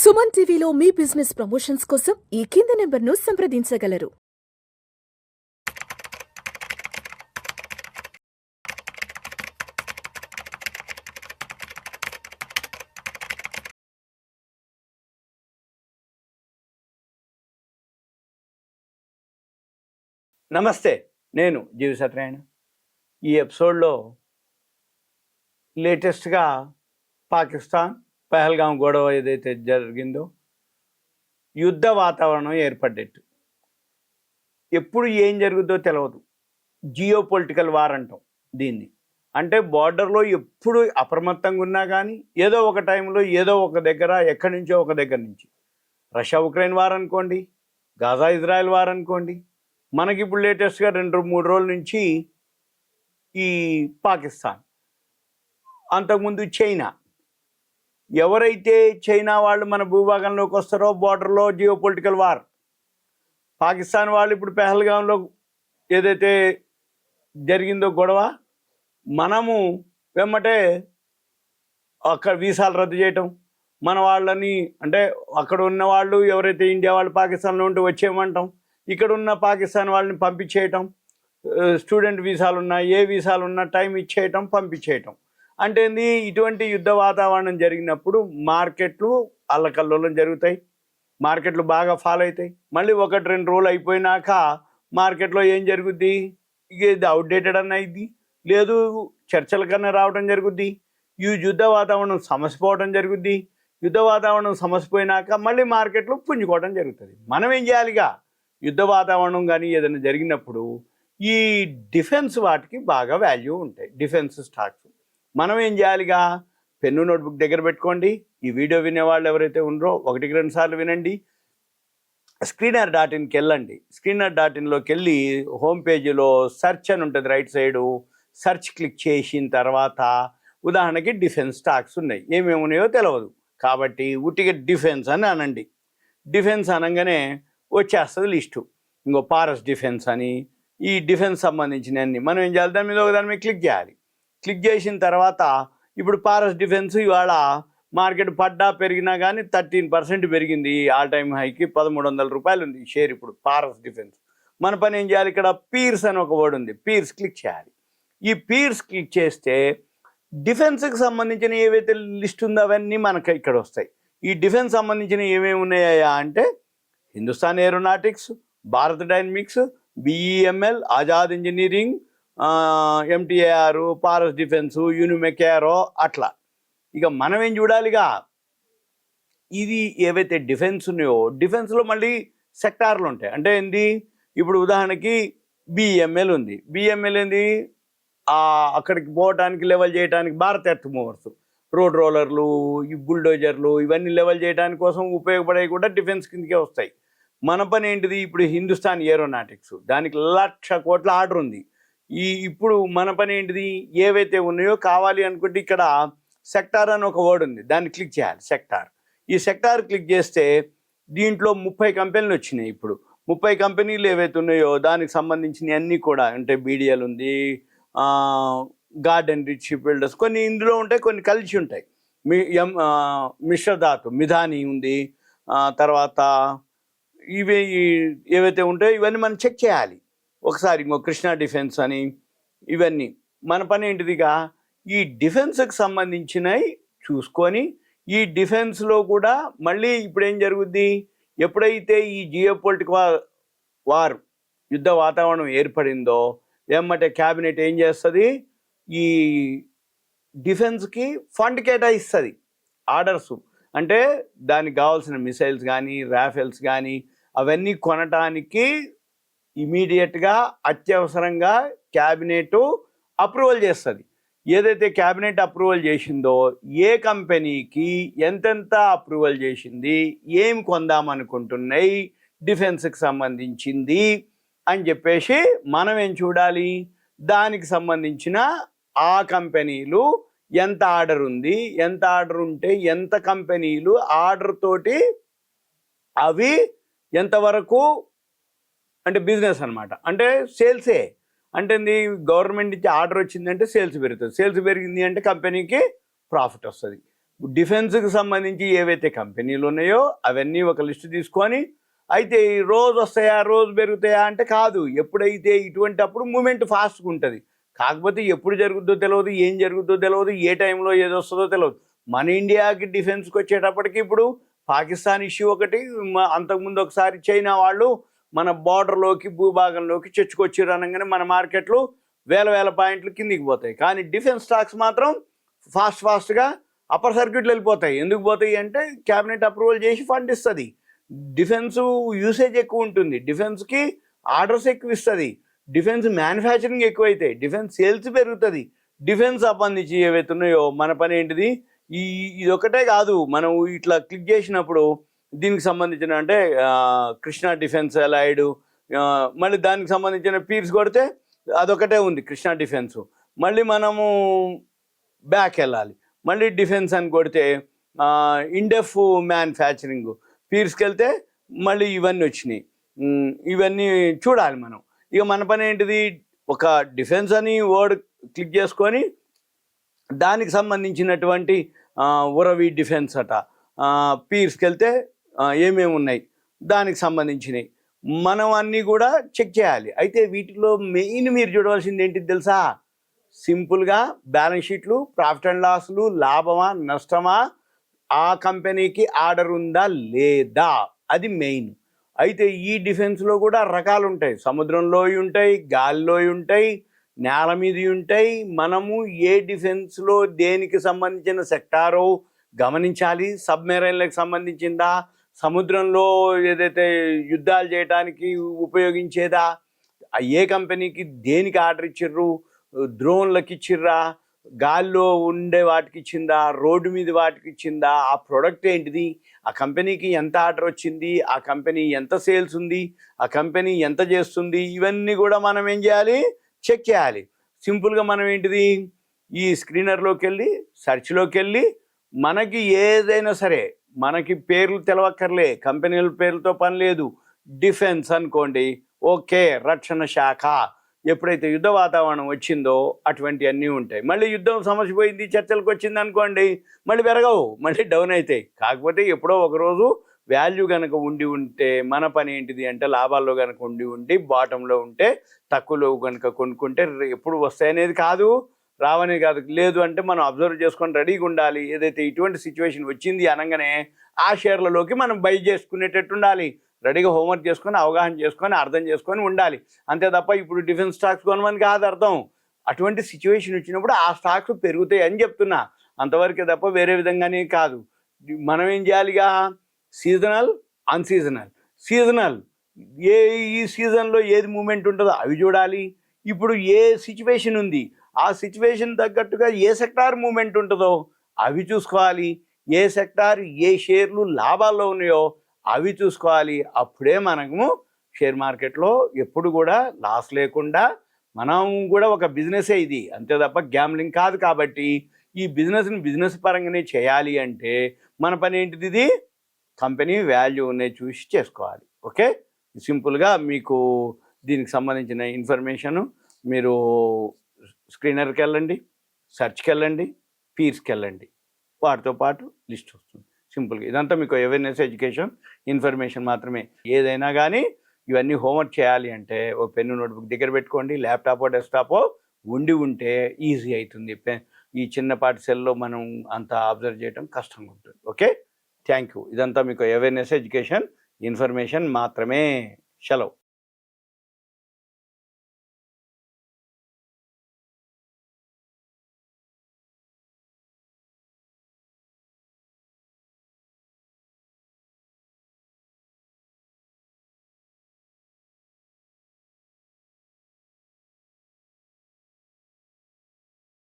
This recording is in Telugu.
సుమన్ టీవీలో మీ బిజినెస్ ప్రమోషన్స్ కోసం ఈ కింది నెంబర్ను సంప్రదించగలరు. నమస్తే, నేను జీవి సత్యనారాయణ. ఈ ఎపిసోడ్లో లేటెస్ట్గా పాకిస్తాన్ పహల్గాం గొడవ ఏదైతే జరిగిందో యుద్ధ వాతావరణం ఏర్పడ్డట్టు. ఎప్పుడు ఏం జరుగుతుందో తెలియదు. జియో పొలిటికల్ వార్ అంటాం దీన్ని. అంటే బార్డర్లో ఎప్పుడు అప్రమత్తంగా ఉన్నా కానీ ఏదో ఒక టైంలో ఏదో ఒక దగ్గర ఎక్కడి నుంచో ఒక దగ్గర నుంచి రష్యా ఉక్రెయిన్ వార్ అనుకోండి, గాజా ఇజ్రాయెల్ వార్ అనుకోండి, మనకి ఇప్పుడు లేటెస్ట్గా 2-3 రోజుల నుంచి ఈ పాకిస్తాన్, అంతకుముందు చైనా. ఎవరైతే చైనా వాళ్ళు మన భూభాగంలోకి వస్తారో బార్డర్లో జియో పొలిటికల్ వార్. పాకిస్తాన్ వాళ్ళు ఇప్పుడు పెహల్గాంలో ఏదైతే జరిగిందో గొడవ, మనము వెమ్మటే అక్కడ వీసాలు రద్దు చేయటం, మన వాళ్ళని అంటే అక్కడ ఉన్న వాళ్ళు ఎవరైతే ఇండియా వాళ్ళు పాకిస్తాన్లో ఉంటే వచ్చేయమంటాం, ఇక్కడ ఉన్న పాకిస్తాన్ వాళ్ళని పంపించేయటం, స్టూడెంట్ వీసాలు ఉన్నా ఏ వీసాలు ఉన్నా టైం ఇచ్చేయటం, పంపించేయటం. అంటే ఇటువంటి యుద్ధ వాతావరణం జరిగినప్పుడు మార్కెట్లు అల్లకల్లోలం జరుగుతాయి, మార్కెట్లు బాగా ఫాలో అవుతాయి. మళ్ళీ 1-2 రోజులు అయిపోయినాక మార్కెట్లో ఏం జరుగుద్ది, ఇక ఇది అవుట్డేటెడ్ అన్న అయింది, లేదు చర్చల కన్నా రావడం జరుగుద్ది, ఈ యుద్ధ వాతావరణం సమసిపోవడం జరుగుద్ది. యుద్ధ వాతావరణం సమసిపోయినాక మళ్ళీ మార్కెట్లు పుంజుకోవడం జరుగుతుంది. మనం ఏం చేయాలిగా, యుద్ధ వాతావరణం కానీ ఏదైనా జరిగినప్పుడు ఈ డిఫెన్స్ వాటికి బాగా వాల్యూ ఉంటాయి, డిఫెన్స్ స్టాక్స్. మనం ఏం చేయాలిగా, పెన్ను నోట్బుక్ దగ్గర పెట్టుకోండి. ఈ వీడియో వినేవాళ్ళు ఎవరైతే ఉన్నారో 1-2 సార్లు వినండి. screener.inకి వెళ్ళండి. screener.inలోకి వెళ్ళి హోమ్ పేజీలో సెర్చ్ అని ఉంటుంది, రైట్ సైడు సెర్చ్ క్లిక్ చేసిన తర్వాత ఉదాహరణకి డిఫెన్స్ స్టాక్స్ ఉన్నాయి, ఏమేమి ఉన్నాయో తెలియదు కాబట్టి ఉట్టిగా డిఫెన్స్ అని అనండి. డిఫెన్స్ అనగానే వచ్చేస్తుంది లిస్టు. ఇంకో పారస్ డిఫెన్స్ అని, ఈ డిఫెన్స్ సంబంధించిన అన్ని మనం ఏం చేయాలి, దాని మీద క్లిక్ చేయాలి. క్లిక్ చేసిన తర్వాత ఇప్పుడు పారస్ డిఫెన్స్ ఇవాళ మార్కెట్ పడ్డా పెరిగినా కానీ 13% పెరిగింది. ఆల్ టైమ్ హైకి 1,300 రూపాయలు ఉంది షేర్ ఇప్పుడు పారస్ డిఫెన్స్. మన పని ఏం చేయాలి, ఇక్కడ పీర్స్ అని ఒక వర్డ్ ఉంది, పీర్స్ క్లిక్ చేయాలి. ఈ పీర్స్ క్లిక్ చేస్తే డిఫెన్స్కి సంబంధించిన ఏవైతే లిస్ట్ ఉందో అవన్నీ మనకు ఇక్కడ వస్తాయి. ఈ డిఫెన్స్ సంబంధించిన ఏమేమి ఉన్నాయా అంటే Hindustan Aeronautics, Bharat Dynamics, BEML, Azad Engineering, MTAR, Paras Defence, యూనిమెకారో, అట్లా. ఇక మనం ఏం చూడాలిగా, ఇది ఏవైతే డిఫెన్స్ ఉన్నాయో డిఫెన్స్లో మళ్ళీ సెక్టార్లు ఉంటాయి. అంటే ఏంది, ఇప్పుడు ఉదాహరణకి బిఎంఎల్ ఉంది. బిఎంఎల్ ఏంది, అక్కడికి పోవటానికి లెవెల్ చేయడానికి భారత్ ఎర్త్ మూవర్స్, రోడ్ రోలర్లు, ఈ బుల్డోజర్లు, ఇవన్నీ లెవెల్ చేయడానికి కోసం ఉపయోగపడేవి కూడా డిఫెన్స్ కిందకే వస్తాయి. మన పని ఏంటిది, ఇప్పుడు హిందుస్థాన్ ఏరోనాటిక్స్, దానికి 1,00,000 కోట్ల ఆర్డర్ ఉంది. ఇప్పుడు మన పని ఏంటిది, ఏవైతే ఉన్నాయో కావాలి అనుకుంటే ఇక్కడ సెక్టార్ అని ఒక వర్డ్ ఉంది, దాన్ని క్లిక్ చేయాలి, సెక్టార్. ఈ సెక్టార్ క్లిక్ చేస్తే దీంట్లో 30 కంపెనీలు వచ్చినాయి. ఇప్పుడు 30 కంపెనీలు ఏవైతే ఉన్నాయో దానికి సంబంధించిన అన్నీ కూడా అంటే బీడిఎల్ ఉంది, గార్డెన్ రిచ్ బిల్డర్స్, కొన్ని ఇందులో ఉంటాయి, కొన్ని కలిసి ఉంటాయి. మిశ్రధాతు మిధాని ఉంది, తర్వాత ఇవి ఏవైతే ఉంటాయో ఇవన్నీ మనం చెక్ చేయాలి ఒకసారి. ఇంకో కృష్ణా డిఫెన్స్ అని, ఇవన్నీ మన పని ఏంటిదిగా ఈ డిఫెన్స్కి సంబంధించినవి చూసుకొని, ఈ డిఫెన్స్లో కూడా మళ్ళీ ఇప్పుడు ఏం జరుగుద్ది, ఎప్పుడైతే ఈ జియోపొలిటికల్ వార్ యుద్ధ వాతావరణం ఏర్పడిందో ఏమంటే క్యాబినెట్ ఏం చేస్తుంది, ఈ డిఫెన్స్కి ఫండ్ కేటాయిస్తుంది, ఆర్డర్స్. అంటే దానికి కావాల్సిన మిసైల్స్ కానీ రాఫెల్స్ కానీ అవన్నీ కొనటానికి ఇమీడియట్గా అత్యవసరంగా క్యాబినెట్ అప్రూవల్ చేస్తుంది. ఏదైతే క్యాబినెట్ అప్రూవల్ చేసిందో ఏ కంపెనీకి ఎంతెంత అప్రూవల్ చేసింది, ఏం కొందామనుకుంటున్నాయి డిఫెన్స్కి సంబంధించింది అని చెప్పేసి మనం ఏం చూడాలి, దానికి సంబంధించిన ఆ కంపెనీలు ఎంత ఆర్డర్ ఉంది, ఎంత ఆర్డర్ ఉంటే ఎంత కంపెనీలు ఆర్డర్ తోటి అవి ఎంతవరకు అంటే బిజినెస్ అనమాట, అంటే సేల్సే. అంటే గవర్నమెంట్ నుంచి ఆర్డర్ వచ్చిందంటే సేల్స్ పెరుగుతుంది, సేల్స్ పెరిగింది అంటే కంపెనీకి ప్రాఫిట్ వస్తుంది. డిఫెన్స్కి సంబంధించి ఏవైతే కంపెనీలు ఉన్నాయో అవన్నీ ఒక లిస్టు తీసుకొని, అయితే ఈ రోజు వస్తాయా రోజు పెరుగుతాయా అంటే కాదు, ఎప్పుడైతే ఇటువంటి అప్పుడు మూమెంట్ ఫాస్ట్గా ఉంటుంది. కాకపోతే ఎప్పుడు జరుగుద్దో తెలియదు, ఏం జరుగుద్దో తెలియదు, ఏ టైంలో ఏది వస్తుందో తెలియదు. మన ఇండియాకి డిఫెన్స్కి వచ్చేటప్పటికి ఇప్పుడు పాకిస్తాన్ ఇష్యూ ఒకటి, అంతకుముందు ఒకసారి చైనా వాళ్ళు మన బార్డర్లోకి భూభాగంలోకి చొచ్చుకొచ్చారు అనగానే మన మార్కెట్లు వేల పాయింట్లు కిందికి పోతాయి. కానీ డిఫెన్స్ స్టాక్స్ మాత్రం ఫాస్ట్గా అప్పర్ సర్క్యూట్లు వెళ్ళిపోతాయి. ఎందుకు పోతాయి అంటే క్యాబినెట్ అప్రూవల్ చేసి ఫండ్ ఇస్తుంది. డిఫెన్స్ యూసేజ్ ఎక్కువ ఉంటుంది, డిఫెన్స్కి ఆర్డర్స్ ఎక్కువ ఇస్తుంది, డిఫెన్స్ మ్యానుఫ్యాక్చరింగ్ ఎక్కువైతాయి, డిఫెన్స్ సేల్స్ పెరుగుతుంది. డిఫెన్స్ సంబంధించి ఏవైతే ఉన్నాయో మన పని ఏంటిది, ఇది ఒకటే కాదు, మనం ఇట్లా క్లిక్ చేసినప్పుడు దీనికి సంబంధించిన అంటే కృష్ణా డిఫెన్స్ అలైడ్, మళ్ళీ దానికి సంబంధించిన పీర్స్ కొడితే అదొకటే ఉంది కృష్ణా డిఫెన్స్. మళ్ళీ మనము బ్యాక్ వెళ్ళాలి, మళ్ళీ డిఫెన్స్ అని కొడితే ఇండెఫ్ మ్యానుఫ్యాక్చరింగ్, పీర్స్కి వెళ్తే మళ్ళీ ఇవన్నీ వచ్చినాయి. ఇవన్నీ చూడాలి మనం. ఇక మన పని ఏంటిది, ఒక డిఫెన్స్ అని వర్డ్ క్లిక్ చేసుకొని దానికి సంబంధించినటువంటి ఉరవి డిఫెన్స్ అట, పీర్స్కి వెళ్తే ఏమేమి ఉన్నాయి దానికి సంబంధించినవి మనం అన్నీ కూడా చెక్ చేయాలి. అయితే వీటిలో మెయిన్ మీరు చూడవలసింది ఏంటిది తెలుసా, సింపుల్గా బ్యాలెన్స్ షీట్లు, ప్రాఫిట్ అండ్ లాస్లు, లాభమా నష్టమా, ఆ కంపెనీకి ఆర్డర్ ఉందా లేదా, అది మెయిన్. అయితే ఈ డిఫెన్స్లో కూడా రకాలు ఉంటాయి, సముద్రంలో ఉంటాయి, గాలిలో ఉంటాయి, నేల మీద ఉంటాయి. మనము ఏ డిఫెన్స్లో దేనికి సంబంధించిన సెక్టారో గమనించాలి. సబ్మెరైన్లకు సంబంధించిందా, సముద్రంలో ఏదైతే యుద్ధాలు చేయడానికి ఉపయోగించేదా, ఏ కంపెనీకి దేనికి ఆర్డర్ ఇచ్చిర్రు, డ్రోన్లకు ఇచ్చిర్రా, గాల్లో ఉండే వాటికి ఇచ్చిందా, రోడ్డు మీద వాటికి ఇచ్చిందా, ఆ ప్రోడక్ట్ ఏంటిది, ఆ కంపెనీకి ఎంత ఆర్డర్ వచ్చింది, ఆ కంపెనీ ఎంత సేల్స్ ఉంది, ఆ కంపెనీ ఎంత చేస్తుంది, ఇవన్నీ కూడా మనం ఏం చేయాలి, చెక్ చేయాలి. సింపుల్గా మనం ఏంటిది, ఈ స్క్రీనర్లోకి వెళ్ళి సెర్చ్లోకి వెళ్ళి మనకి ఏదైనా సరే, మనకి పేర్లు తెలవక్కర్లే, కంపెనీల పేర్లతో పని లేదు, డిఫెన్స్ అనుకోండి, ఓకే రక్షణ శాఖ, ఎప్పుడైతే యుద్ధ వాతావరణం వచ్చిందో అటువంటి అన్నీ ఉంటాయి. మళ్ళీ యుద్ధం సమస్య పోయింది, చర్చలకు వచ్చింది అనుకోండి, మళ్ళీ పెరగవు, మళ్ళీ డౌన్ అవుతాయి. కాకపోతే ఎప్పుడో ఒకరోజు వాల్యూ కనుక ఉంటే మన పని ఏంటిది అంటే లాభాల్లో కనుక ఉండి బాటంలో ఉంటే తక్కువలో కనుక కొనుక్కుంటే ఎప్పుడు వస్తాయనేది కాదు, రావనేది కాదు. లేదు అంటే మనం అబ్జర్వ్ చేసుకొని రెడీగా ఉండాలి. ఏదైతే ఇటువంటి సిచ్యువేషన్ వచ్చింది అనగానే ఆ షేర్లలోకి మనం బై చేసుకునేటట్టు ఉండాలి. రెడీగా హోంవర్క్ చేసుకొని అవగాహన చేసుకొని అర్థం చేసుకొని ఉండాలి. అంతే తప్ప ఇప్పుడు డిఫెన్స్ స్టాక్స్ కొనమని కాదు అర్థం. అటువంటి సిచ్యువేషన్ వచ్చినప్పుడు ఆ స్టాక్స్ పెరుగుతాయి అని చెప్తున్నా, అంతవరకే తప్ప వేరే విధంగానే కాదు. మనం ఏం చేయాలిగా, సీజనల్ అన్సీజనల్, సీజనల్ ఈ సీజన్లో ఏది మూమెంట్ ఉంటుందో అవి చూడాలి. ఇప్పుడు ఏ సిచ్యువేషన్ ఉంది, ఆ సిచ్యువేషన్ తగ్గట్టుగా ఏ సెక్టార్ మూమెంట్ ఉంటుందో అవి చూసుకోవాలి. ఏ సెక్టార్ ఏ షేర్లు లాభాల్లో ఉన్నాయో అవి చూసుకోవాలి. అప్పుడే మనము షేర్ మార్కెట్లో ఎప్పుడు కూడా లాస్ లేకుండా, మనం కూడా ఒక బిజినెసే ఇది, అంతే తప్ప గ్యామ్లింగ్ కాదు. కాబట్టి ఈ బిజినెస్ని బిజినెస్ పరంగానే చేయాలి అంటే మన పని ఏంటిది, ఇది కంపెనీ వాల్యూ ఉన్నాయి చూసి చేసుకోవాలి. ఓకే, సింపుల్గా మీకు దీనికి సంబంధించిన ఇన్ఫర్మేషను మీరు స్క్రీనర్కి వెళ్ళండి, సెర్చ్కి వెళ్ళండి, పీర్స్కి వెళ్ళండి, వాటితో పాటు లిస్ట్ వస్తుంది. సింపుల్గా ఇదంతా మీకు అవేర్నెస్ ఎడ్యుకేషన్ ఇన్ఫర్మేషన్ మాత్రమే. ఏదైనా కానీ ఇవన్నీ హోంవర్క్ చేయాలి అంటే ఓ పెన్ను నోట్బుక్ దగ్గర పెట్టుకోండి, ల్యాప్టాపో డెస్క్టాపో ఉంటే ఈజీ అవుతుంది. ఈ చిన్నపాటి సెల్లో మనం అంత అబ్జర్వ్ చేయడం కష్టంగా ఉంటుంది. Okay, thank you. ఇదంతా మీకు అవేర్నెస్ ఎడ్యుకేషన్ ఇన్ఫర్మేషన్ మాత్రమే. సెలవు.